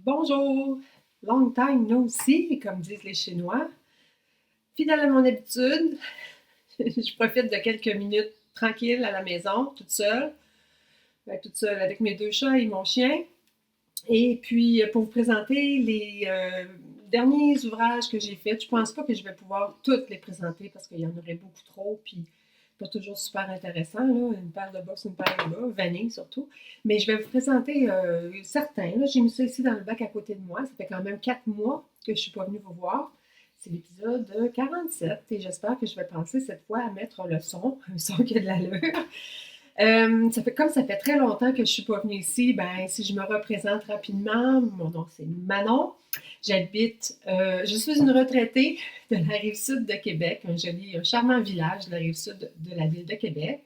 Bonjour! Long time no see, comme disent les Chinois. Fidèle à mon habitude, je profite de quelques minutes tranquilles à la maison, toute seule avec mes deux chats et mon chien. Et puis, pour vous présenter les derniers ouvrages que j'ai faits, je pense pas que je vais pouvoir toutes les présenter parce qu'il y en aurait beaucoup trop, puis pas toujours super intéressant, là, une paire de boss, une paire de bas, vanille surtout. Mais je vais vous présenter certains. Là, j'ai mis ça ici dans le bac à côté de moi. Ça fait quand même 4 mois que je suis pas venue vous voir. C'est l'épisode 47 et j'espère que je vais penser cette fois à mettre le son, un son qui a de l'allure. Ça fait très longtemps que je suis pas venue ici. Ben, si je me représente rapidement, mon nom c'est Manon. Je suis une retraitée de la rive sud de Québec, un charmant village de la rive sud de la ville de Québec.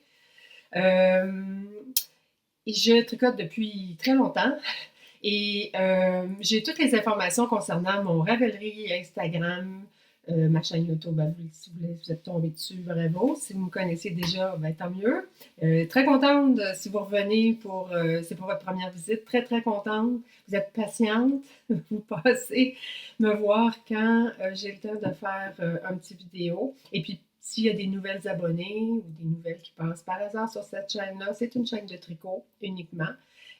Euh, je tricote depuis très longtemps et j'ai toutes les informations concernant mon Ravelry, Instagram, ma chaîne YouTube. Ben, si vous êtes tombé dessus, bravo. Si vous me connaissez déjà, ben, tant mieux. Très contente si vous revenez c'est pour votre première visite. Très, très contente. Vous êtes patiente. Vous passez me voir quand j'ai le temps de faire un petit vidéo. Et puis, s'il y a des nouvelles abonnés ou des nouvelles qui passent par hasard sur cette chaîne-là, c'est une chaîne de tricot uniquement.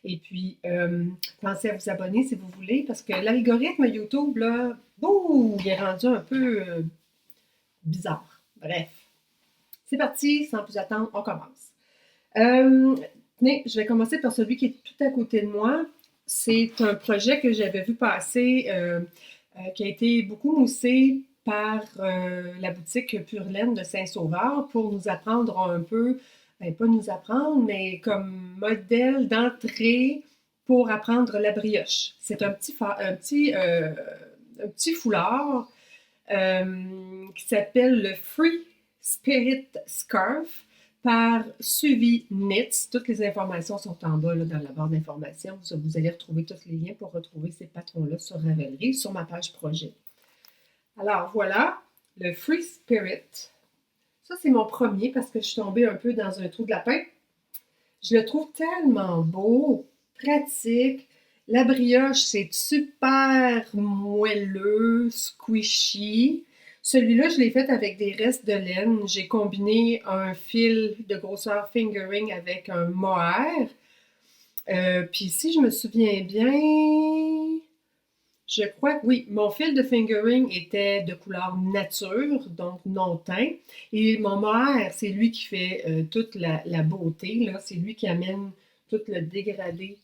Et puis, pensez à vous abonner si vous voulez, parce que l'algorithme YouTube, là, boum, il est rendu un peu bizarre. Bref, c'est parti, sans plus attendre, on commence. Tenez, je vais commencer par celui qui est tout à côté de moi. C'est un projet que j'avais vu passer, qui a été beaucoup moussé par la boutique Pure Laine de Saint-Sauveur pour nous apprendre un peu, ben, pas nous apprendre, mais comme modèle d'entrée pour apprendre la brioche. C'est un petit foulard qui s'appelle le Free Spirit Scarf par Suivi Knits. Toutes les informations sont en bas là, dans la barre d'informations. Vous allez retrouver tous les liens pour retrouver ces patrons-là sur Ravelry, sur ma page projet. Alors voilà, le Free Spirit. Ça, c'est mon premier parce que je suis tombée un peu dans un trou de lapin. Je le trouve tellement beau, pratique. La brioche, c'est super moelleux, squishy. Celui-là, je l'ai fait avec des restes de laine. J'ai combiné un fil de grosseur fingering avec un mohair. Puis si je me souviens bien, je crois que oui, mon fil de fingering était de couleur nature, donc non teint. Et mon mohair, c'est lui qui fait toute la beauté, là. C'est lui qui amène tout le dégradé.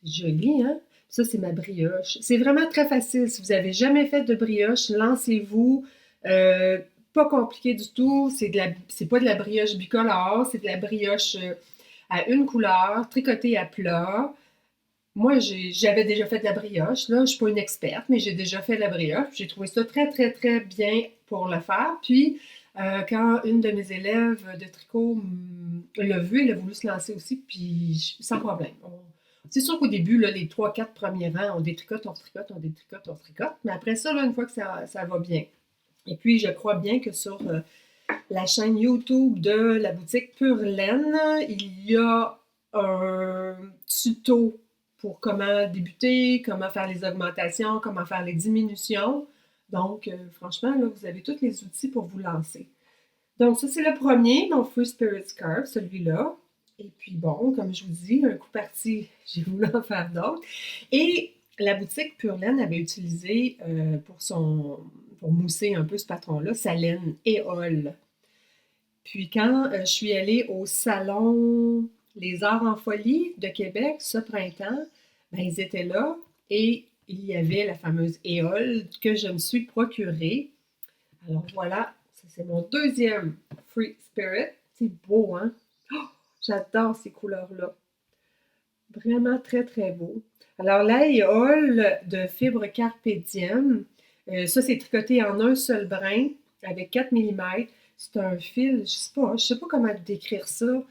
Joli, hein? Ça, c'est ma brioche. C'est vraiment très facile. Si vous n'avez jamais fait de brioche, lancez-vous. Euh, Pas compliqué du tout. C'est pas de la brioche bicolore, c'est de la brioche à une couleur, tricotée à plat. Moi, j'avais déjà fait de la brioche. Là, je ne suis pas une experte, mais j'ai déjà fait de la brioche. J'ai trouvé ça très, très, très bien pour le faire. Puis, quand une de mes élèves de tricot l'a vu, elle a voulu se lancer aussi, puis sans problème. C'est sûr qu'au début, là, les 3-4 premiers rangs, on détricote, on tricote, on détricote, on tricote. Mais après ça, là, une fois que ça va bien. Et puis, je crois bien que sur la chaîne YouTube de la boutique Pure Laine, il y a un tuto pour comment débuter, comment faire les augmentations, comment faire les diminutions. Donc, franchement, là, vous avez tous les outils pour vous lancer. Donc, ça, c'est le premier, mon Free Spirit Scarf, celui-là. Et puis, bon, comme je vous dis, un coup parti, j'ai voulu en faire d'autres. Et la boutique Pure Laine avait utilisé pour mousser un peu ce patron-là, sa laine éole. Puis quand je suis allée au salon Les Arts en Folie de Québec ce printemps, ben, ils étaient là et il y avait la fameuse éole que je me suis procurée. Alors voilà, ça c'est mon deuxième Free Spirit. C'est beau, hein? Oh, j'adore ces couleurs-là. Vraiment très, très beau. Alors, la éole de fibre Carpe Diem, ça c'est tricoté en un seul brin avec 4 mm. C'est un fil, je sais pas comment décrire ça.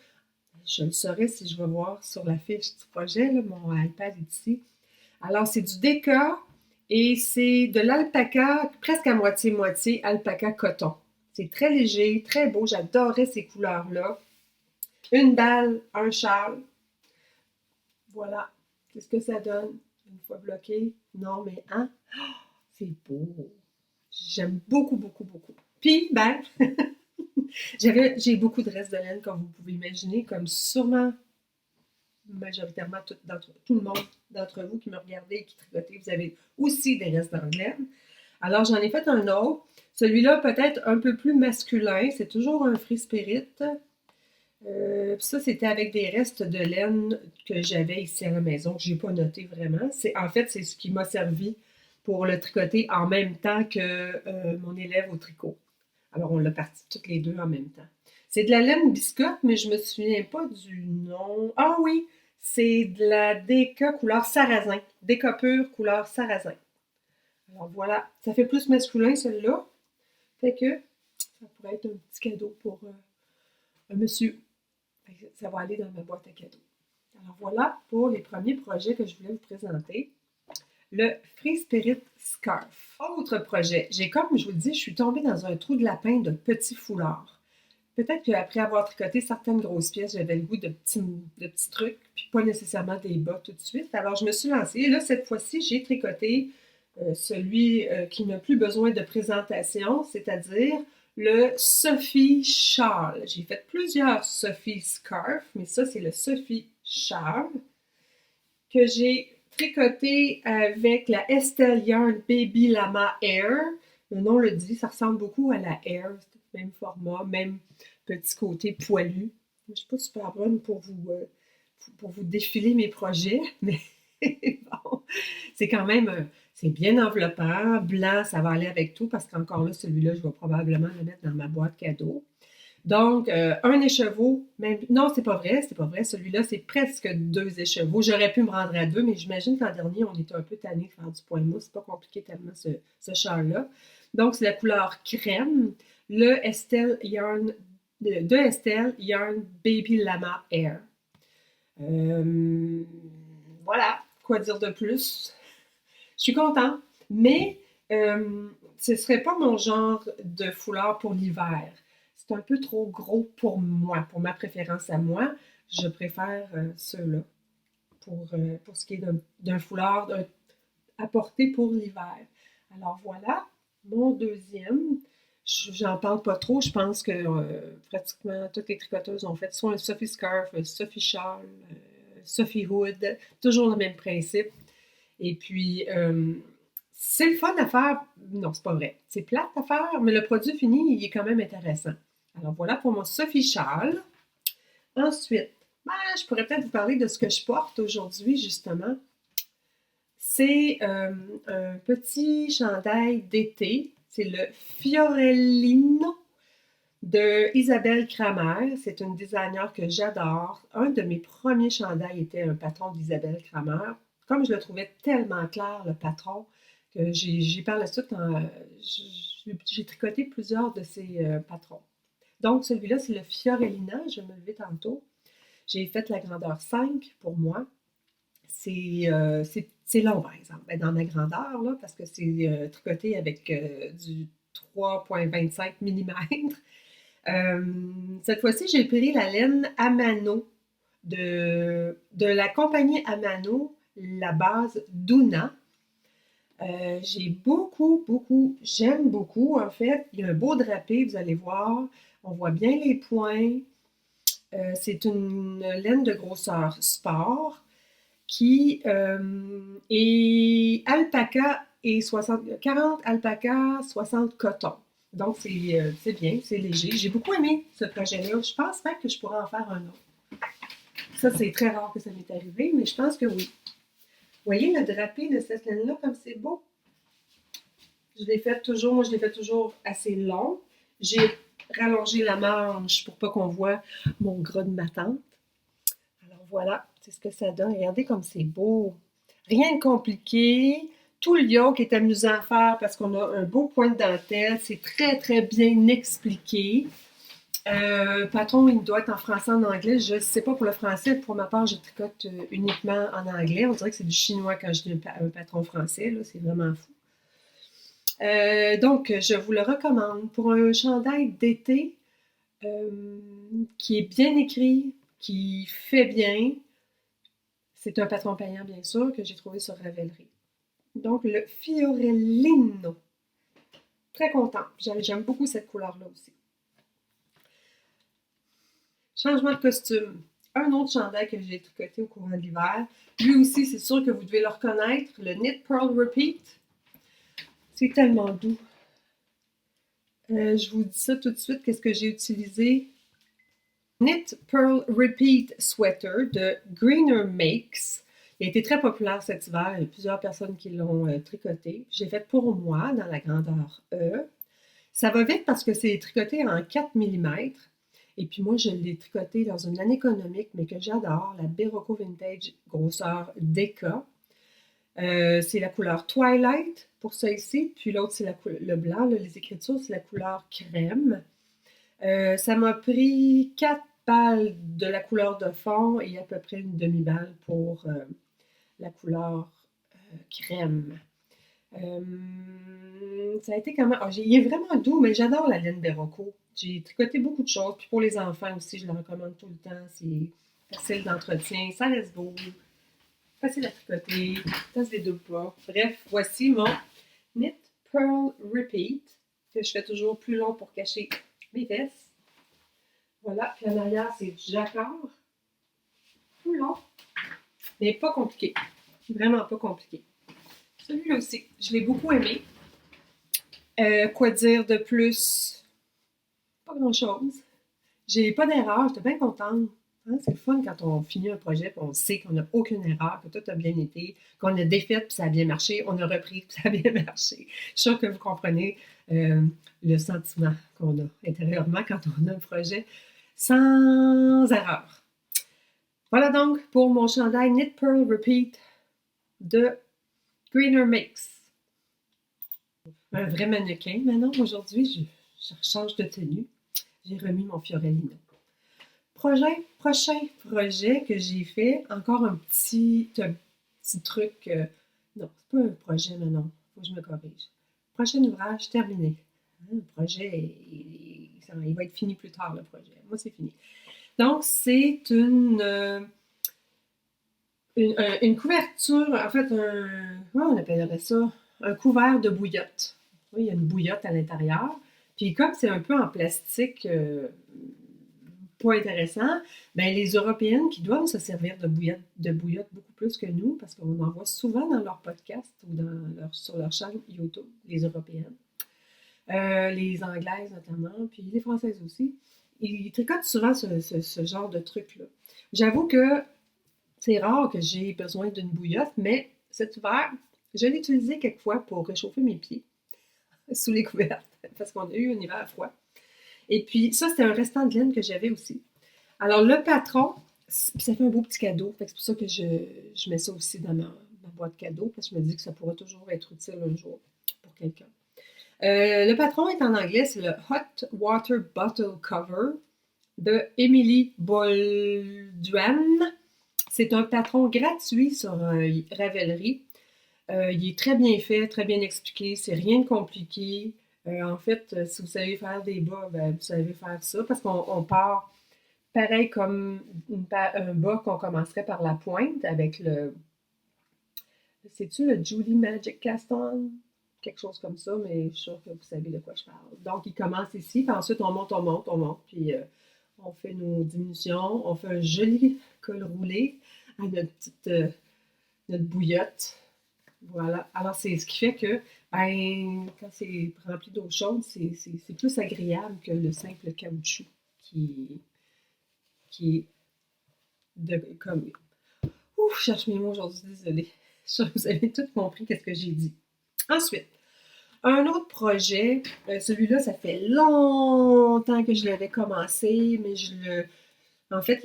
Je le saurais si je vais voir sur la fiche du projet, là, mon iPad est ici. Alors, c'est du déca et c'est de l'alpaca, presque à moitié-moitié, alpaca coton. C'est très léger, très beau, j'adorais ces couleurs-là. Une balle, un châle. Voilà, c'est ce que ça donne. Une fois bloqué. Non, mais hein? C'est beau. J'aime beaucoup, beaucoup, beaucoup. Puis, ben, j'ai beaucoup de restes de laine, comme vous pouvez imaginer, comme sûrement majoritairement tout le monde d'entre vous qui me regardez et qui tricotez, vous avez aussi des restes de laine. Alors, j'en ai fait un autre. Celui-là, peut-être un peu plus masculin. C'est toujours un Free Spirit. Ça, c'était avec des restes de laine que j'avais ici à la maison, que je n'ai pas noté vraiment. En fait, c'est ce qui m'a servi pour le tricoter en même temps que mon élève au tricot. Alors, on l'a parti toutes les deux en même temps. C'est de la laine biscotte, mais je ne me souviens pas du nom. Ah oui, c'est de la Déca couleur sarrasin. Déca pure couleur sarrasin. Alors voilà, ça fait plus masculin celui-là. Fait que ça pourrait être un petit cadeau pour un monsieur. Ça va aller dans ma boîte à cadeaux. Alors voilà pour les premiers projets que je voulais vous présenter. Le Free Spirit Scarf. Autre projet. Comme je vous le dis, je suis tombée dans un trou de lapin de petits foulards. Peut-être qu'après avoir tricoté certaines grosses pièces, j'avais le goût de petits trucs, puis pas nécessairement des bas tout de suite. Alors je me suis lancée. Et là, cette fois-ci, j'ai tricoté celui qui n'a plus besoin de présentation, c'est-à-dire le Sophie Shawl. J'ai fait plusieurs Sophie Scarf, mais ça, c'est le Sophie Shawl que j'ai tricoté avec la Estelle Yarn Baby Lama Air. Le nom le dit, ça ressemble beaucoup à la Air, c'est le même format, même petit côté poilu. Je ne suis pas super bonne pour vous défiler mes projets, mais bon, c'est quand même, c'est bien enveloppant, blanc, ça va aller avec tout, parce qu'encore là, celui-là, je vais probablement le mettre dans ma boîte cadeau. Donc, un écheveau, même, non, c'est pas vrai, celui-là, c'est presque 2 écheveaux. J'aurais pu me rendre à 2, mais j'imagine qu'en dernier, on était un peu tanné de faire du point mousse, c'est pas compliqué tellement ce châle-là. Donc, c'est la couleur crème, le Estelle Yarn, de Estelle Yarn Baby Lama Air. Voilà, quoi dire de plus? Je suis contente, mais ce ne serait pas mon genre de foulard pour l'hiver. C'est un peu trop gros pour moi, pour ma préférence à moi. Je préfère ceux-là pour ce qui est d'un foulard à porter pour l'hiver. Alors voilà, mon deuxième. J'en parle pas trop. Je pense que pratiquement toutes les tricoteuses ont fait soit un Sophie Scarf, un Sophie Shawl, Sophie Hood, toujours le même principe. Et puis, c'est le fun à faire. Non, c'est pas vrai. C'est plate à faire, mais le produit fini, il est quand même intéressant. Alors voilà pour mon Sophie Shawl. Ensuite, je pourrais peut-être vous parler de ce que je porte aujourd'hui, justement. C'est un petit chandail d'été. C'est le Fiorellino de Isabelle Kramer. C'est une designer que j'adore. Un de mes premiers chandails était un patron d'Isabelle Kramer. Comme je le trouvais tellement clair, le patron, que j'ai par la suite, j'ai tricoté plusieurs de ces patrons. Donc, celui-là, c'est le Fiorellina. Je vais me lever tantôt. J'ai fait la grandeur 5 pour moi. C'est long, par exemple, dans ma grandeur, là, parce que c'est tricoté avec du 3,25 mm. Cette fois-ci, j'ai pris la laine Amano de la compagnie Amano, la base Duna. J'aime beaucoup, en fait. Il y a un beau drapé, vous allez voir. On voit bien les points. C'est une laine de grosseur sport qui est alpaca et 40 alpaca, 60 coton. Donc, c'est bien, c'est léger. J'ai beaucoup aimé ce projet-là. Je pense même que je pourrais en faire un autre. Ça, c'est très rare que ça m'est arrivé, mais je pense que oui. Vous voyez le drapé de cette laine-là, comme c'est beau? Je l'ai fait toujours assez long. J'ai rallongé la manche pour pas qu'on voit mon gras de ma tante. Alors voilà, c'est ce que ça donne. Regardez comme c'est beau. Rien de compliqué. Tout le yoke est amusant à faire parce qu'on a un beau point de dentelle. C'est très, très bien expliqué. Patron, il doit être en français, en anglais. Je ne sais pas pour le français. Pour ma part, je tricote uniquement en anglais. On dirait que c'est du chinois quand je dis un patron français. C'est vraiment fou. Donc, je vous le recommande. Pour un chandail d'été qui est bien écrit, qui fait bien, C'est un patron payant, bien sûr, que j'ai trouvé sur Ravelry. Donc, le Fiorellino. Très content. J'aime beaucoup cette couleur-là aussi. Changement de costume. Un autre chandail que j'ai tricoté au courant de l'hiver. Lui aussi, c'est sûr que vous devez le reconnaître. Le Knit Pearl Repeat. C'est tellement doux. Je vous dis ça tout de suite. Qu'est-ce que j'ai utilisé? Knit Pearl Repeat Sweater de Greener Makes. Il a été très populaire cet hiver. Il y a plusieurs personnes qui l'ont tricoté. J'ai fait pour moi dans la grandeur E. Ça va vite parce que c'est tricoté en 4 mm. Et puis moi, je l'ai tricoté dans une laine économique, mais que j'adore, la Berroco Vintage grosseur DK. C'est la couleur Twilight pour ça ici. Puis l'autre, c'est le blanc. Là, les écritures, c'est la couleur crème. Ça m'a pris 4 balles de la couleur de fond et à peu près une demi-balle pour la couleur crème. Ça a été comment? Il est vraiment doux, mais j'adore la laine Berroco. J'ai tricoté beaucoup de choses. Puis pour les enfants aussi, je le recommande tout le temps. C'est facile d'entretien, ça reste beau, facile à tricoter, ça se dédouble pas. Bref, voici mon Knit Pearl Repeat, que je fais toujours plus long pour cacher mes fesses. Voilà, puis en arrière, c'est du jacquard. Tout long, mais pas compliqué. Vraiment pas compliqué. Celui-là aussi, je l'ai beaucoup aimé. Quoi dire de plus? Pas grand-chose. J'ai pas d'erreur, j'étais bien contente. Hein, c'est le fun quand on finit un projet et on sait qu'on n'a aucune erreur, que tout a bien été, qu'on a défait puis ça a bien marché, on a repris puis ça a bien marché. Je suis sûre que vous comprenez le sentiment qu'on a intérieurement quand on a un projet sans erreur. Voilà donc pour mon chandail Knit Pearl Repeat de Greener Makes. Un vrai mannequin maintenant. Aujourd'hui, je change de tenue. J'ai remis mon Fiorellino. Prochain projet que j'ai fait, encore un petit truc. Non, c'est pas un projet, mais non. Faut que je me corrige. Prochain ouvrage terminé. Le projet, il va être fini plus tard, le projet. Moi, c'est fini. Donc, c'est une couverture, en fait, comment on appellerait ça? Un couvert de bouillotte. Oui, il y a une bouillotte à l'intérieur. Puis comme c'est un peu en plastique pas intéressant, ben les Européennes qui doivent se servir de bouillotte beaucoup plus que nous, parce qu'on en voit souvent dans leur podcast ou sur leur chaîne YouTube, les Européennes. Les Anglaises notamment, puis les Françaises aussi. Ils tricotent souvent ce genre de truc-là. J'avoue que c'est rare que j'ai besoin d'une bouillotte, mais cet hiver, je l'ai utilisé quelquefois pour réchauffer mes pieds sous les couvertes, parce qu'on a eu un hiver froid. Et puis, ça, c'était un restant de laine que j'avais aussi. Alors, le patron, ça fait un beau petit cadeau. C'est pour ça que je mets ça aussi dans ma boîte cadeau, parce que je me dis que ça pourrait toujours être utile un jour pour quelqu'un. Le patron est en anglais, c'est le Hot Water Bottle Cover de Emily Boldwan. C'est un patron gratuit sur Ravelry. Il est très bien fait, très bien expliqué. C'est rien de compliqué. En fait, si vous savez faire des bas, ben, vous savez faire ça parce qu'on part pareil comme un bas qu'on commencerait par la pointe avec le. C'est-tu le Judy Magic Cast-On? Quelque chose comme ça, mais je suis sûre que vous savez de quoi je parle. Donc, il commence ici, puis ensuite on monte, puis on fait nos diminutions, on fait un joli col roulé à notre bouillotte. Voilà. Alors, c'est ce qui fait que, ben, quand c'est rempli d'eau chaude, c'est plus agréable que le simple caoutchouc qui est comme. Ouf, je cherche mes mots aujourd'hui, désolée. Je suis sûre que vous avez tout compris qu'est-ce que j'ai dit. Ensuite, un autre projet, celui-là, ça fait longtemps que je l'avais commencé, mais en fait,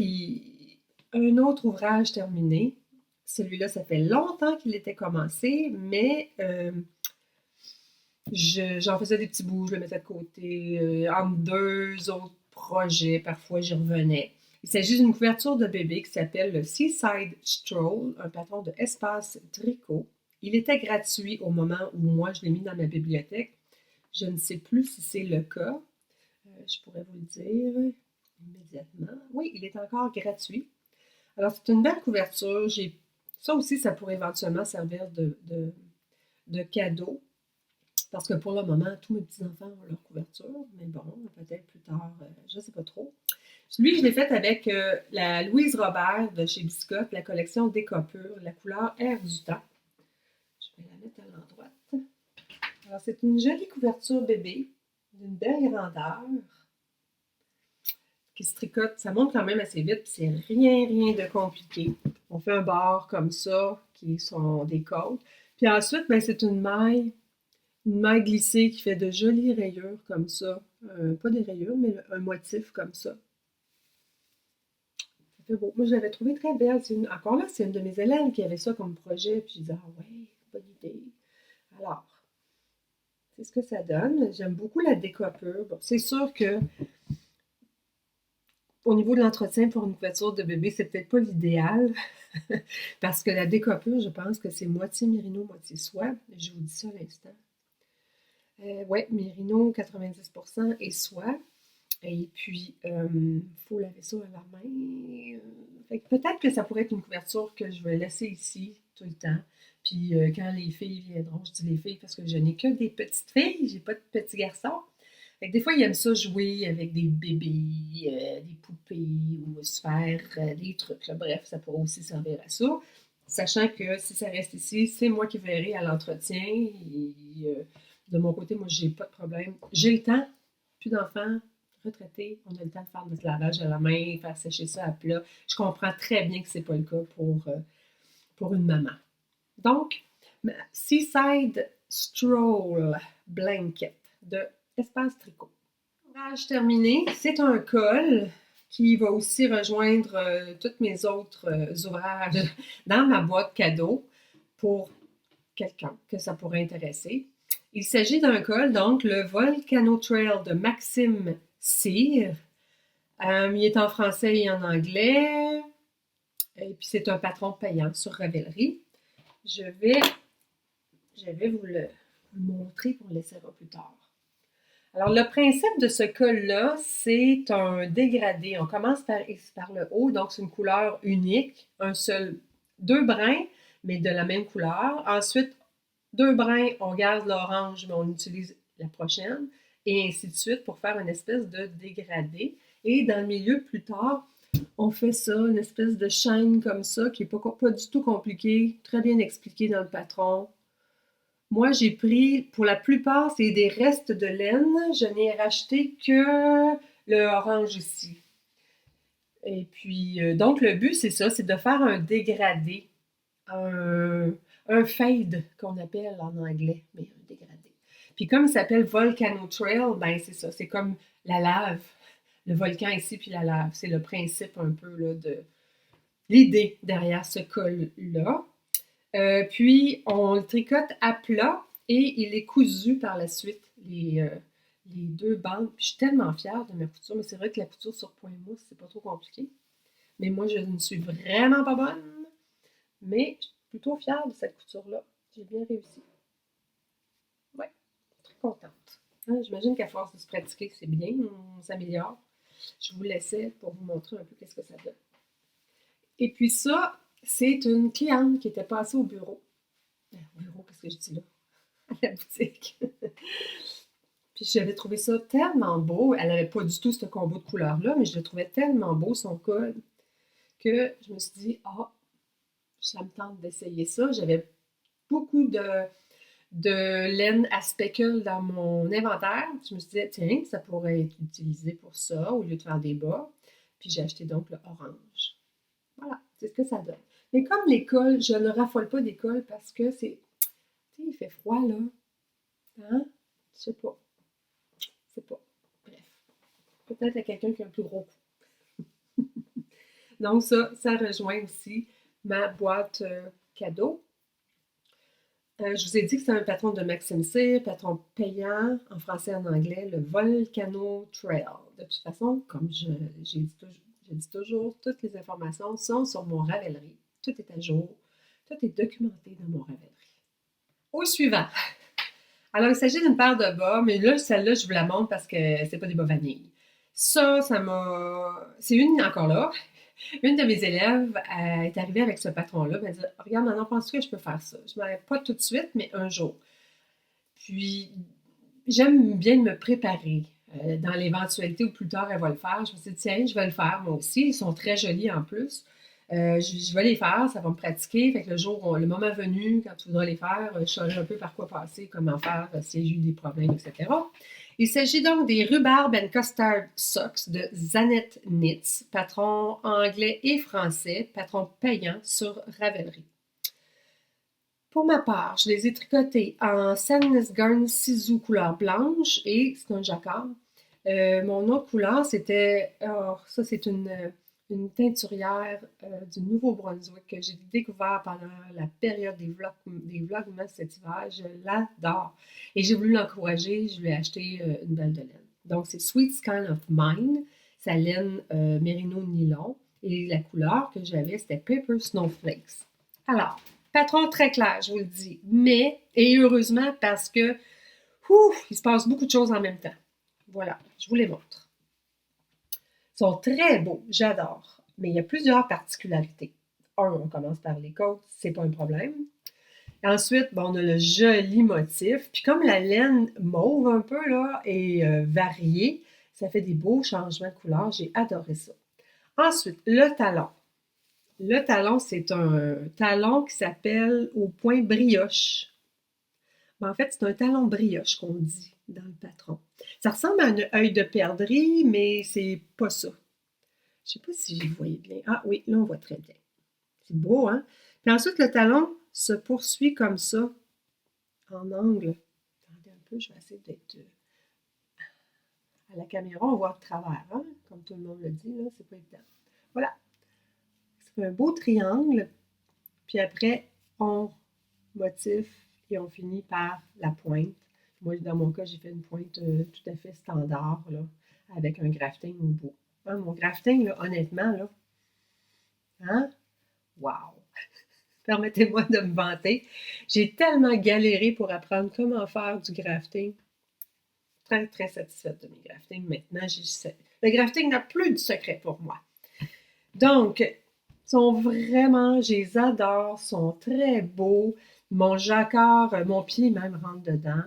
un autre ouvrage terminé. Celui-là, ça fait longtemps qu'il était commencé, mais j'en faisais des petits bouts, je le mettais de côté. Entre deux autres projets, parfois j'y revenais. Il s'agit d'une couverture de bébé qui s'appelle le Seaside Stroll, un patron de Espace Tricot. Il était gratuit au moment où moi je l'ai mis dans ma bibliothèque. Je ne sais plus si c'est le cas. Je pourrais vous le dire immédiatement. Oui, il est encore gratuit. Alors, c'est une belle couverture. J'ai Ça aussi, ça pourrait éventuellement servir de cadeau. Parce que pour le moment, tous mes petits-enfants ont leur couverture. Mais bon, peut-être plus tard, je ne sais pas trop. Lui, je l'ai fait avec la Louise Robert de chez Biscotte, la collection Décopure, la couleur Air du temps. Je vais la mettre à l'endroit. Alors, c'est une jolie couverture bébé, d'une belle grandeur, qui se tricote. Ça monte quand même assez vite, puis c'est rien de compliqué. On fait un bord comme ça, qui sont des côtes. Puis ensuite, ben, c'est une maille glissée qui fait de jolies rayures comme ça. Pas des rayures, mais un motif comme ça. Ça fait beau. Moi, je l'avais trouvé très belle. Encore là, c'est une de mes élèves qui avait ça comme projet. Puis je disais, ah ouais, bonne idée. Alors, c'est ce que ça donne. J'aime beaucoup la découpure. Bon, c'est sûr que au niveau de l'entretien pour une couverture de bébé, c'est peut-être pas l'idéal. Parce que la découpure, je pense que c'est moitié mérino, moitié soie. Je vous dis ça à l'instant. Ouais, mérino 90% et soie. Et puis, faut laver ça à la main. Fait que peut-être que ça pourrait être une couverture que je vais laisser ici tout le temps. Puis quand les filles viendront, je dis les filles parce que je n'ai que des petites filles, j'ai pas de petits garçons. Fait que des fois, ils aiment ça jouer avec des bébés, des poupées ou se faire des trucs. Là. Bref, ça pourrait aussi servir à ça. Sachant que si ça reste ici, c'est moi qui verrai à l'entretien. Et de mon côté, moi, j'ai pas de problème. J'ai le temps, plus d'enfants, retraités, on a le temps de faire notre lavage à la main, faire sécher ça à plat. Je comprends très bien que c'est pas le cas pour une maman. Donc, Seaside Stroll Blanket de Espace Tricot. Ouvrage terminé. C'est un col qui va aussi rejoindre tous mes autres ouvrages dans ma boîte cadeau pour quelqu'un que ça pourrait intéresser. Il s'agit d'un col, donc le Volcano Trail de Maxime Cyr. Il est en français et en anglais. Et puis c'est un patron payant sur Ravelry. Je vais vous le montrer pour le laisser plus tard. Alors, le principe de ce col-là, c'est un dégradé. On commence par le haut, donc c'est une couleur unique, deux brins, mais de la même couleur. Ensuite, deux brins, on garde l'orange, mais on utilise la prochaine, et ainsi de suite pour faire une espèce de dégradé. Et dans le milieu, plus tard, on fait ça, une espèce de chaîne comme ça, qui n'est pas du tout compliqué, très bien expliqué dans le patron. Moi, j'ai pris, pour la plupart, c'est des restes de laine. Je n'ai racheté que le orange ici. Et puis, donc, le but, c'est ça, c'est de faire un dégradé, un fade qu'on appelle en anglais, mais un dégradé. Puis comme il s'appelle Volcano Trail, ben c'est ça, c'est comme la lave, le volcan ici, puis la lave. C'est le principe un peu là, de l'idée derrière ce col-là. Puis, on le tricote à plat et il est cousu par la suite, les deux bandes. Puis, je suis tellement fière de ma couture, mais c'est vrai que la couture sur point mousse, c'est pas trop compliqué. Mais moi, je ne suis vraiment pas bonne, mais je suis plutôt fière de cette couture-là. J'ai bien réussi. Ouais, très contente. Hein, j'imagine qu'à force de se pratiquer, c'est bien, on s'améliore. Je vous laissais pour vous montrer un peu qu'est-ce que ça donne. Et puis ça, c'est une cliente qui était passée au bureau. Au bureau, qu'est-ce que je dis là? À la boutique. Puis j'avais trouvé ça tellement beau. Elle n'avait pas du tout ce combo de couleurs-là, mais je le trouvais tellement beau, son col, que je me suis dit, ça me tente d'essayer ça. J'avais beaucoup de laine à speckle dans mon inventaire. Je me suis dit, tiens, ça pourrait être utilisé pour ça, au lieu de faire des bas. Puis j'ai acheté donc le orange. Voilà, c'est ce que ça donne. Mais comme les cols, je ne raffole pas des cols parce que c'est... Tu sais, il fait froid, là. Hein? Je sais pas. Je sais pas. Bref. Peut-être à quelqu'un qui a un plus gros coup. Donc ça rejoint aussi ma boîte cadeau. Je vous ai dit que c'est un patron de Maxime Cyr, patron payant, en français et en anglais, le Volcano Trail. De toute façon, comme je dis toujours, toutes les informations sont sur mon Ravelry. Tout est à jour. Tout est documenté dans mon Ravelry. Au suivant. Alors, il s'agit d'une paire de bas, mais là, celle-là, je vous la montre parce que c'est pas des bas vanille. Ça m'a... C'est une encore là. Une de mes élèves est arrivée avec ce patron-là, elle m'a dit: «Regarde, maman, penses-tu que je peux faire ça?» Je dis: «Pas tout de suite, mais un jour.» Puis, j'aime bien me préparer dans l'éventualité où plus tard elle va le faire. Je me suis dit: «Tiens, je vais le faire moi aussi.» Ils sont très jolis en plus. Je vais les faire, ça va me pratiquer. Fait que le moment venu, quand tu voudras les faire, je saurai un peu par quoi passer, comment faire, si j'ai eu des problèmes, etc. Il s'agit donc des Rhubarb and Custard Socks de Zanet Knits, patron anglais et français, patron payant sur Ravelry. Pour ma part, je les ai tricotés en Sandnesgarn Sisu couleur blanche et c'est un jacquard. Mon autre couleur, ça c'est une teinturière du Nouveau-Brunswick que j'ai découvert pendant la période des Vlogmas cet hiver. Je l'adore. Et j'ai voulu l'encourager, je lui ai acheté une balle de laine. Donc c'est Sweet Sky of Mine, sa laine mérino nylon. Et la couleur que j'avais, c'était Paper Snowflakes. Alors, patron très clair, je vous le dis. Mais, et heureusement, parce que, il se passe beaucoup de choses en même temps. Voilà, je vous les montre. Ils sont très beaux, j'adore. Mais il y a plusieurs particularités. On commence par les côtes, c'est pas un problème. Ensuite, on a le joli motif. Puis comme la laine mauve un peu, là, est variée, ça fait des beaux changements de couleur. J'ai adoré ça. Ensuite, le talon. Le talon, c'est un talon qui s'appelle au point brioche. Mais en fait, c'est un talon brioche qu'on dit dans le patron. Ça ressemble à un œil de perdrix, mais c'est pas ça. Je sais pas si vous voyez bien. Ah oui, là, on voit très bien. C'est beau, hein? Puis ensuite, le talon se poursuit comme ça, en angle. Attendez un peu, je vais essayer d'être à la caméra, on voit de travers, hein? Comme tout le monde le dit, là, c'est pas évident. Voilà. C'est un beau triangle. Puis après, on motif et on finit par la pointe. Moi, dans mon cas, j'ai fait une pointe tout à fait standard, là, avec un grafting au bout. Hein, mon grafting, là, honnêtement, là, hein? Wow! Permettez-moi de me vanter. J'ai tellement galéré pour apprendre comment faire du grafting. Très, très satisfaite de mes graftings. Maintenant, le grafting n'a plus de secret pour moi. Donc, sont vraiment, je les adore, sont très beaux. Mon jacquard, mon pied même rentre dedans.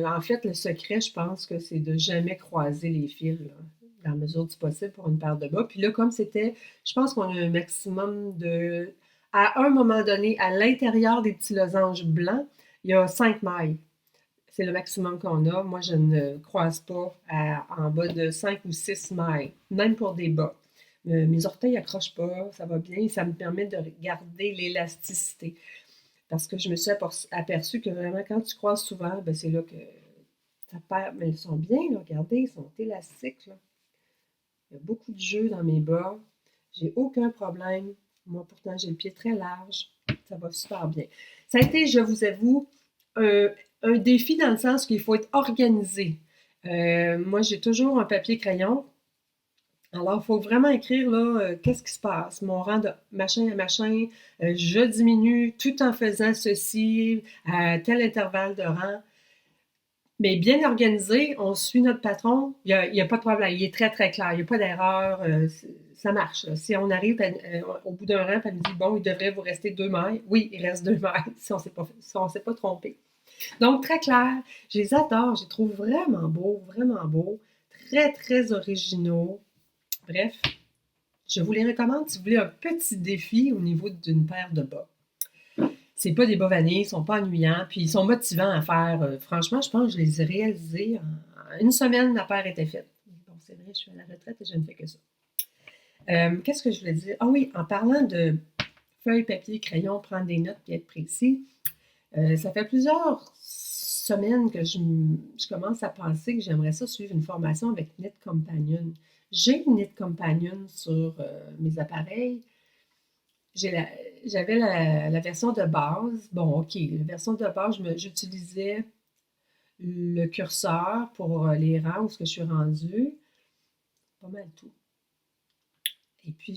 En fait, le secret, je pense que c'est de jamais croiser les fils, là, dans la mesure du possible pour une paire de bas. Puis là, comme c'était, je pense qu'on a un maximum de... À un moment donné, à l'intérieur des petits losanges blancs, il y a 5 mailles. C'est le maximum qu'on a. Moi, je ne croise pas en bas de 5 ou 6 mailles, même pour des bas. Mes orteils n'accrochent pas, ça va bien, ça me permet de garder l'élasticité. Parce que je me suis aperçue que vraiment, quand tu croises souvent, ben c'est là que ça perd. Mais ils sont bien, là, regardez, ils sont élastiques. Là. Il y a beaucoup de jeu dans mes bas. J'ai aucun problème. Moi, pourtant, j'ai le pied très large. Ça va super bien. Ça a été, je vous avoue, un défi dans le sens qu'il faut être organisé. Moi, j'ai toujours un papier crayon. Alors, il faut vraiment écrire là, qu'est-ce qui se passe. Mon rang de machin à machin, je diminue tout en faisant ceci à tel intervalle de rang. Mais bien organisé, on suit notre patron, il y a pas de problème. Il est très, très clair. Il n'y a pas d'erreur. Ça marche. Là. Si on arrive au bout d'un rang, elle me dit, bon, il devrait vous rester 2 mailles. Oui, il reste 2 mailles si on ne s'est pas trompé. Donc, très clair. Je les adore. Je les trouve vraiment beaux, vraiment beaux. Très, très originaux. Bref, je vous les recommande si vous voulez un petit défi au niveau d'une paire de bas. C'est pas des bas vanille, ils sont pas ennuyants, puis ils sont motivants à faire. Franchement, je pense que je les ai réalisés en une semaine, la paire était faite. Bon, c'est vrai, je suis à la retraite et je ne fais que ça. Qu'est-ce que je voulais dire? Ah oui, en parlant de feuilles, papier, crayon, prendre des notes et être précis, ça fait plusieurs semaines que je commence à penser que j'aimerais ça suivre une formation avec Knit Companion. J'ai une Knit Companion sur mes appareils. J'avais la version de base. Bon, OK, la version de base, j'utilisais le curseur pour les rangs où ce que je suis rendue. Pas mal tout. Et puis,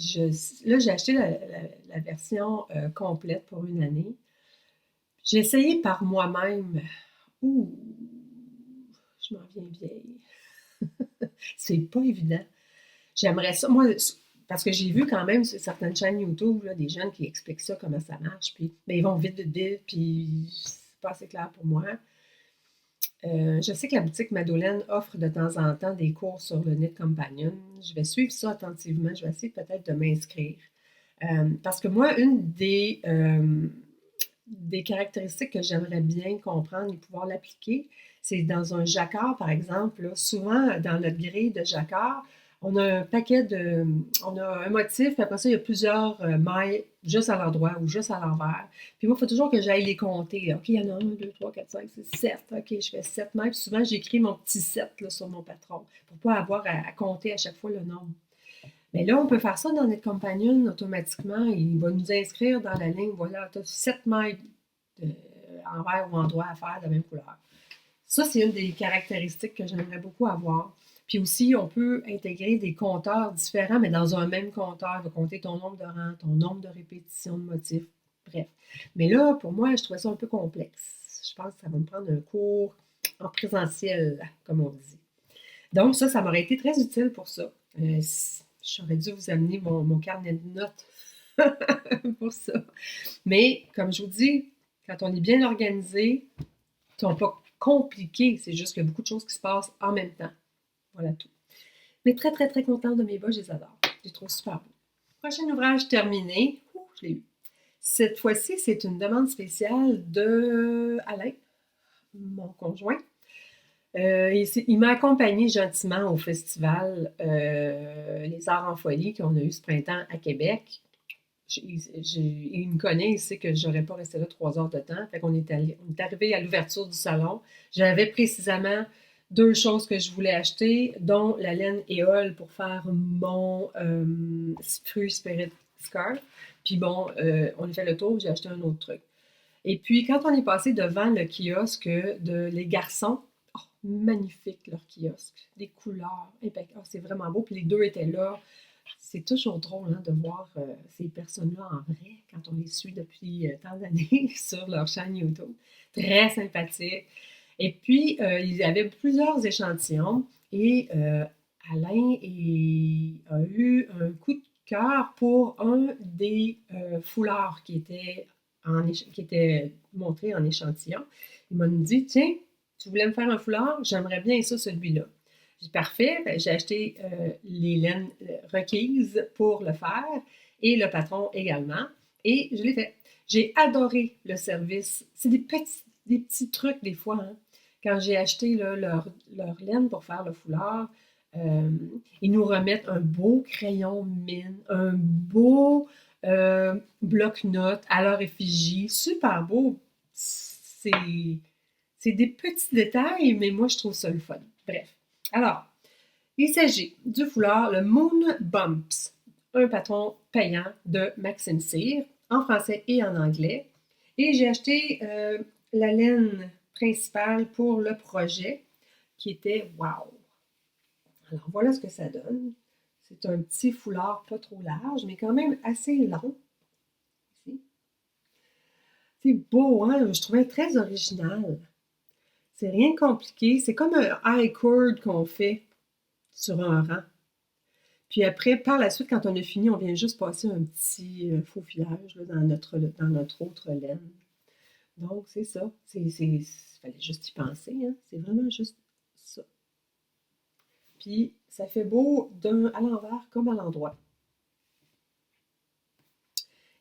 là, j'ai acheté la version complète pour une année. J'ai essayé par moi-même. Ouh, je m'en viens vieille. C'est pas évident. J'aimerais ça. Moi, Parce que j'ai vu quand même sur certaines chaînes YouTube, là, des jeunes qui expliquent ça, comment ça marche, puis ben, ils vont vite, vite, vite, puis c'est pas assez clair pour moi. Je sais que la boutique Madeleine offre de temps en temps des cours sur le Knit Companion. Je vais suivre ça attentivement. Je vais essayer peut-être de m'inscrire. Parce que moi, une des caractéristiques que j'aimerais bien comprendre et pouvoir l'appliquer, c'est dans un jacquard, par exemple. Là, souvent, dans notre grille de jacquard, on a un paquet de. On a un motif, puis après ça, il y a plusieurs mailles juste à l'endroit ou juste à l'envers. Puis moi, il faut toujours que j'aille les compter. Là. OK, il y en a 1, 2, 3, 4, 5, 6, 7. OK, je fais 7 mailles. Puis souvent, j'écris mon petit 7 là, sur mon patron pour ne pas avoir à compter à chaque fois le nombre. Mais là, on peut faire ça dans notre compagnon automatiquement. Il va nous inscrire dans la ligne, voilà, tu as 7 mailles envers ou endroit à faire de la même couleur. Ça, c'est une des caractéristiques que j'aimerais beaucoup avoir. Puis aussi, on peut intégrer des compteurs différents, mais dans un même compteur. Il va compter ton nombre de rangs, ton nombre de répétitions de motifs, bref. Mais là, pour moi, je trouvais ça un peu complexe. Je pense que ça va me prendre un cours en présentiel, comme on dit. Donc, ça m'aurait été très utile pour ça. J'aurais dû vous amener mon carnet de notes pour ça. Mais, comme je vous dis, quand on est bien organisé, c'est pas compliqué, c'est juste qu'il y a beaucoup de choses qui se passent en même temps. Voilà tout. Mais très, très, très contente de mes bas, je les adore. Je les trouve super beaux. Prochain ouvrage terminé. Je l'ai eu. Cette fois-ci, c'est une demande spéciale de Alain, mon conjoint. Il m'a accompagné gentiment au festival Les Arts en Folie qu'on a eu ce printemps à Québec. Il me connaît, il sait que je n'aurais pas resté là 3 heures de temps. Fait qu'on est arrivé à l'ouverture du salon. J'avais précisément 2 choses que je voulais acheter, dont la laine éole pour faire mon Fruit Spirit Scarf. Puis bon, on a fait le tour, j'ai acheté un autre truc. Et puis, quand on est passé devant le kiosque de Les Garçons, oh, magnifique leur kiosque, les couleurs, impeccables, c'est vraiment beau. Puis les deux étaient là. C'est toujours drôle hein, de voir ces personnes-là en vrai quand on les suit depuis tant d'années sur leur chaîne YouTube. Très sympathique. Et puis, il y avait plusieurs échantillons et Alain a eu un coup de cœur pour un des foulards qui était montré en échantillon. Il m'a dit, tiens, tu voulais me faire un foulard? J'aimerais bien ça, celui-là. J'ai dit, parfait, j'ai acheté les laines requises pour le faire et le patron également. Et je l'ai fait. J'ai adoré le service. C'est des petits trucs des fois. Hein. Quand j'ai acheté là, leur laine pour faire le foulard, ils nous remettent un beau crayon mine, un beau bloc-notes à leur effigie. Super beau. C'est des petits détails, mais moi, je trouve ça le fun. Bref. Alors, il s'agit du foulard, le Moon Bumps, un patron payant de Maxime Cyr, en français et en anglais. Et j'ai acheté la laine principale pour le projet, qui était wow! Alors, voilà ce que ça donne. C'est un petit foulard pas trop large, mais quand même assez long. C'est beau, hein? Je trouvais très original. C'est rien de compliqué. C'est comme un high cord qu'on fait sur un rang. Puis après, par la suite, quand on a fini, on vient juste passer un petit faux filage là, dans notre autre laine. Donc, c'est ça. Il fallait juste y penser. Hein? C'est vraiment juste ça. Puis, ça fait beau à l'envers comme à l'endroit.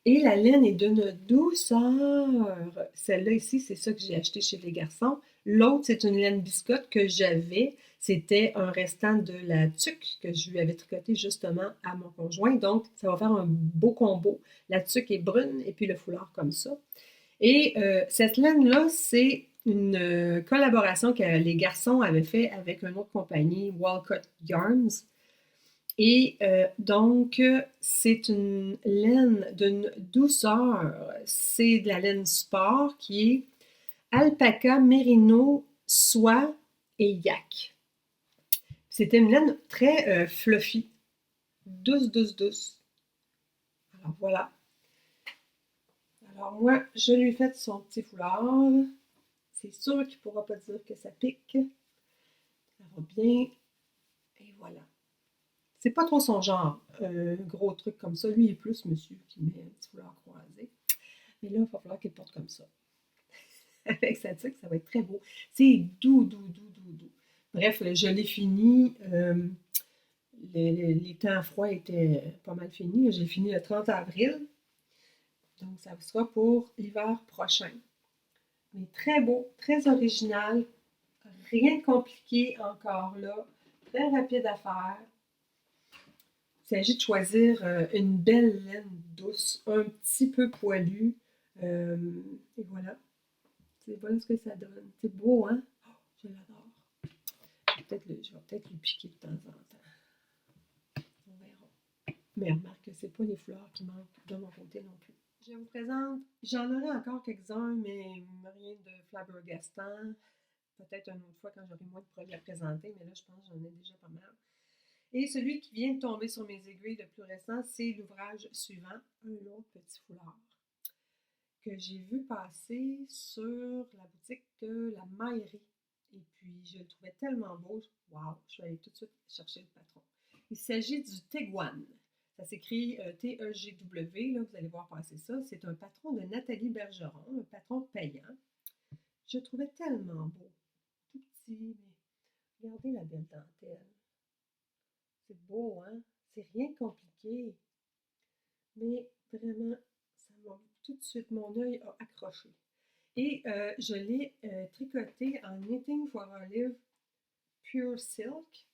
Et la laine est d'une douceur. Celle-là ici, c'est ça que j'ai acheté chez les garçons. L'autre, c'est une laine biscotte que j'avais. C'était un restant de la tuque que je lui avais tricoté justement à mon conjoint. Donc, ça va faire un beau combo. La tuque est brune et puis le foulard comme ça. Et cette laine-là, c'est une collaboration que les garçons avaient fait avec une autre compagnie, Walcott Yarns. Et donc, c'est une laine d'une douceur. C'est de la laine sport qui est alpaca, mérino, soie et yak. C'était une laine très fluffy, douce, douce, douce. Alors voilà. Alors moi, je lui ai fait son petit foulard. C'est sûr qu'il ne pourra pas dire que ça pique. Ça va bien. Et voilà. C'est pas trop son genre, un gros truc comme ça. Lui, il est plus monsieur qui met un petit foulard croisé. Mais là, il va falloir qu'il porte comme ça. Avec sa tuque, ça va être très beau. C'est doux, doux, doux, doux, doux. Bref, je l'ai fini. Les temps froids étaient pas mal finis. J'ai fini le 30 avril. Donc, ça sera pour l'hiver prochain. Mais très beau, très original. Rien de compliqué encore là. Très rapide à faire. Il s'agit de choisir une belle laine douce, un petit peu poilue. Euh, et voilà. Voilà ce que ça donne. C'est beau, hein? Oh, je l'adore. Je vais peut-être lui piquer de temps en temps. On verra. Mais remarque que c'est pas les fleurs qui manquent de mon côté non plus. Je vous présente, j'en aurai encore quelques-uns, mais rien de flabbergastant. Peut-être une autre fois quand j'aurai moins de produits à présenter, mais là, je pense que j'en ai déjà pas mal. Et celui qui vient de tomber sur mes aiguilles le plus récent, c'est l'ouvrage suivant, un autre petit foulard, que j'ai vu passer sur la boutique de la Maillerie. Et puis, je le trouvais tellement beau. Waouh, je suis allée tout de suite chercher le patron. Il s'agit du Teguan. Ça s'écrit T-E-G-W, là, vous allez voir passer ça. C'est un patron de Nathalie Bergeron, un patron payant. Je le trouvais tellement beau. Tout petit, mais regardez la belle dentelle. C'est beau, hein? C'est rien de compliqué. Mais vraiment, ça m'a tout de suite, mon œil a accroché. Et je l'ai tricoté en Knitting for Olive Pure Silk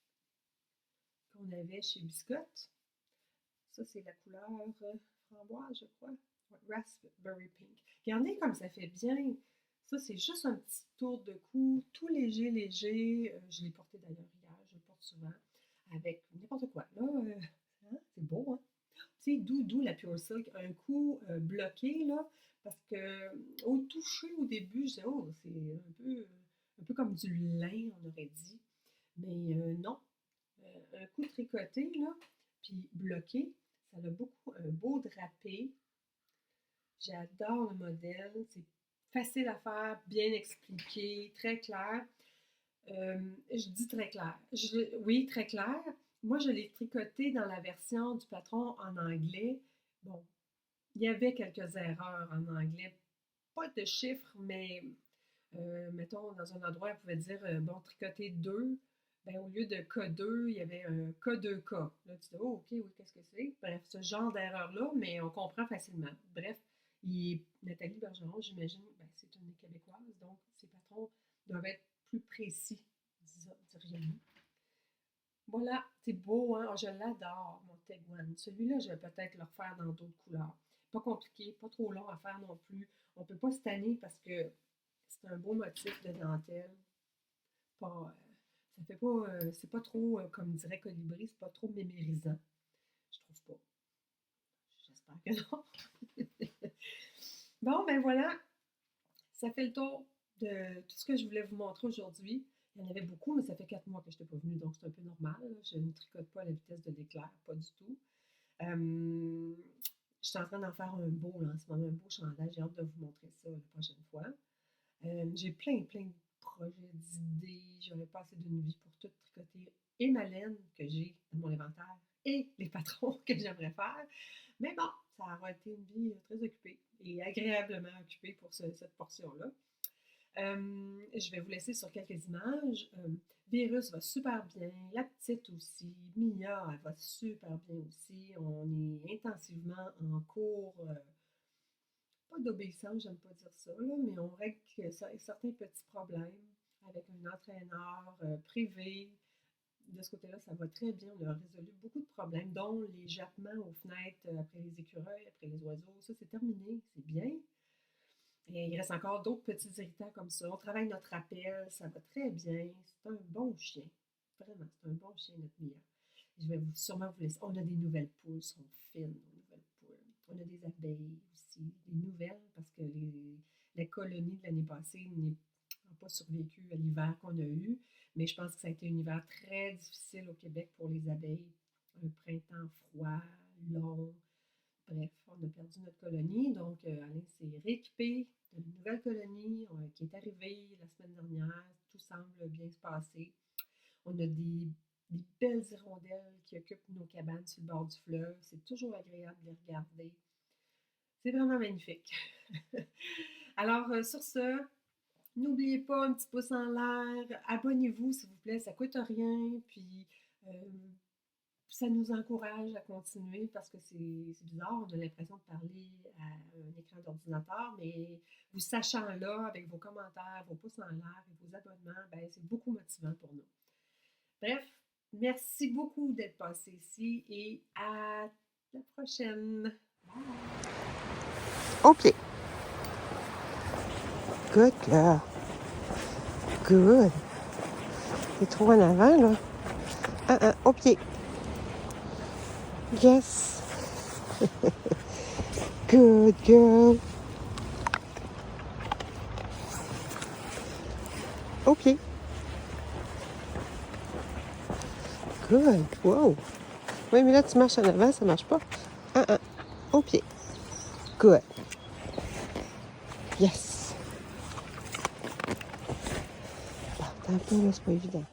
qu'on avait chez Biscotte. Ça, c'est la couleur framboise, je crois. Ouais, Raspberry Pink. Regardez comme ça fait bien. Ça, c'est juste un petit tour de cou, tout léger, léger. Je l'ai porté d'ailleurs hier, je le porte souvent avec n'importe quoi. Là, hein, c'est beau, hein? Tu sais, d'où la Pure Silk, un coup bloqué, là, parce que au toucher, au début, je disais, oh, c'est un peu comme du lin, on aurait dit. Mais non, un coup tricoté, là, puis bloqué, ça a beaucoup un beau drapé. J'adore le modèle, c'est facile à faire, bien expliqué, très clair. Je dis très clair. Oui, très clair. Moi, je l'ai tricoté dans la version du patron en anglais. Bon, il y avait quelques erreurs en anglais. Pas de chiffres, mais mettons, dans un endroit, on pouvait dire, bon, tricoter 2. Ben, au lieu de K2, il y avait un K2K. Là, tu dis, oh, OK, oui, qu'est-ce que c'est? Bref, ce genre d'erreur-là, mais on comprend facilement. Bref, Nathalie Bergeron, j'imagine, ben, c'est une Québécoise, donc ses patrons doivent être plus précis, dirions-nous. Voilà, c'est beau, hein? Oh, je l'adore, mon Teguan. Celui-là, je vais peut-être le refaire dans d'autres couleurs. Pas compliqué, pas trop long à faire non plus. On ne peut pas se tanner parce que c'est un beau motif de dentelle. Pas, ça fait pas, c'est pas trop, comme dirait Colibri, c'est pas trop mémérisant. Je trouve pas. J'espère que non. Bon, ben voilà, ça fait le tour de tout ce que je voulais vous montrer aujourd'hui. Il y en avait beaucoup, mais ça fait 4 mois que je n'étais pas venue, donc c'est un peu normal. Je ne tricote pas à la vitesse de l'éclair, pas du tout. Je suis en train d'en faire un beau là, en ce moment, un beau chandail. J'ai hâte de vous montrer ça la prochaine fois. J'ai plein de projets, d'idées. J'aurais pas assez d'une vie pour tout tricoter. Et ma laine que j'ai dans mon inventaire et les patrons que j'aimerais faire. Mais bon, ça aura été une vie très occupée et agréablement occupée pour cette portion-là. Je vais vous laisser sur quelques images. Virus va super bien, la petite aussi, Mia, elle va super bien aussi. On est intensivement en cours, pas d'obéissance, j'aime pas dire ça, là, mais on règle certains petits problèmes avec un entraîneur privé. De ce côté-là, ça va très bien. On a résolu beaucoup de problèmes, dont les jappements aux fenêtres après les écureuils, après les oiseaux. Ça, c'est terminé, c'est bien. Et il reste encore d'autres petits irritants comme ça. On travaille notre rappel, ça va très bien. C'est un bon chien. Vraiment, c'est un bon chien, notre Mia. Je vais sûrement vous laisser. On a des nouvelles poules, sont fines, nos nouvelles poules. On a des abeilles aussi, des nouvelles, parce que la colonie de l'année passée n'a pas survécu à l'hiver qu'on a eu. Mais je pense que ça a été un hiver très difficile au Québec pour les abeilles. Un printemps froid, long. Bref, on a perdu notre colonie, donc Alain s'est rééquipé d'une nouvelle colonie qui est arrivée la semaine dernière. Tout semble bien se passer. On a des des belles hirondelles qui occupent nos cabanes sur le bord du fleuve. C'est toujours agréable de les regarder. C'est vraiment magnifique. Alors, sur ce, n'oubliez pas un petit pouce en l'air, abonnez-vous s'il vous plaît, ça ne coûte rien, puis euh, ça nous encourage à continuer parce que c'est bizarre, on a l'impression de parler à un écran d'ordinateur, mais vous sachant là, avec vos commentaires, vos pouces en l'air et vos abonnements, ben, c'est beaucoup motivant pour nous. Bref, merci beaucoup d'être passé ici et à la prochaine. Au pied. Good girl. Good. T'es trop en avant, là. Au pied. Yes. Good girl. Au pied. Good. Wow. Oui, mais là, tu marches en avant, ça marche pas. Au pied. Good. Yes. Bon, tant pis, là, c'est pas évident.